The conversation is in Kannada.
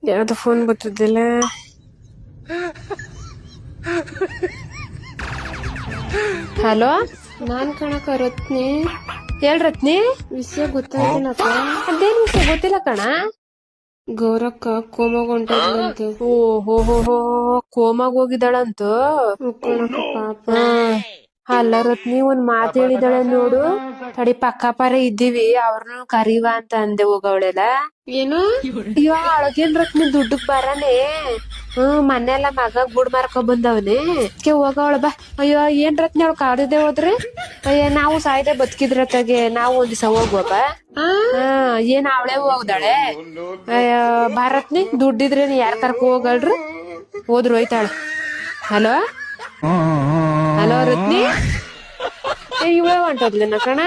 ಯಾವ್ದು ಫೋನ್ ಬರ್ತಿದ್ದಿಲ್ಲ. ಹಲೋ, ನಾನ್ ಕಣಕ ರತ್ನಿ. ಹೇಳ್ ರತ್ನಿ. ವಿಷಯ ಗೊತ್ತಾಯ್ತೇನಕ್ಕ? ಅದೇನ್ ವಿಷಯ ಗೊತ್ತಿಲ್ಲ ಕಣ. ಗೌರಕ್ಕ ಕೋಮಗೊಂಟಂತೆ. ಓ ಹೋ ಹೋ ಹೋ, ಕೋಮಾಗ ಹೋಗಿದ್ದಾಳಂತ. ಕಣಕ ಪಾಪ. ಅಲ್ಲ ರತ್ನಿ, ಒಂದ್ ಮಾತು ಹೇಳಿದಾಳೆ ನೋಡು. ತಡಿ, ಪಕ್ಕ ಪರ ಇದ್ದೀವಿ, ಅವ್ರನ್ನ ಕರೀವ ಅಂತ ಅಂದೆ. ಹೋಗವಳೆಲ್ಲ ಏನು? ಅಯ್ಯೋ ಅಳಗೇನ್ ರತ್ನಿ, ದುಡ್ಡಕ್ ಬರಾನೆ. ಮನೆಯಲ್ಲ ಮಗಗ್ ಬುಡ್ ಮಾರ್ಕೊ ಬಂದವನೆ. ಹೋಗವಳ ಬಾ. ಅಯ್ಯೋ ಏನ್ ರತ್ನಿ, ಅವಳು ಕಾಡದೆ ಹೋದ್ರೆ. ಅಯ್ಯ ನಾವು ಸಾಯ್ದೆ ಬದುಕಿದ್ರತ್ತಾಗೆ ನಾವು ಒಂದ್ ದಿವಸ ಹೋಗುವ ಬಾ. ಏನ್ ಅವಳೆ ಹೋಗ್ದಾಳೆ. ಬಾ ರತ್ನಿ, ದುಡ್ಡಿದ್ರೆ ಯಾರ್ ಕರ್ಕೊ ಹೋಗಲ್ರಿ. ಹೋದ್ರು ಹೋಯ್ತಾಳ. ಹಲೋ ಹಲೋ ರತ್ನಿ, ಇವೇ ಹೊಂಟೋದ್ಲೇನ ಕಣ.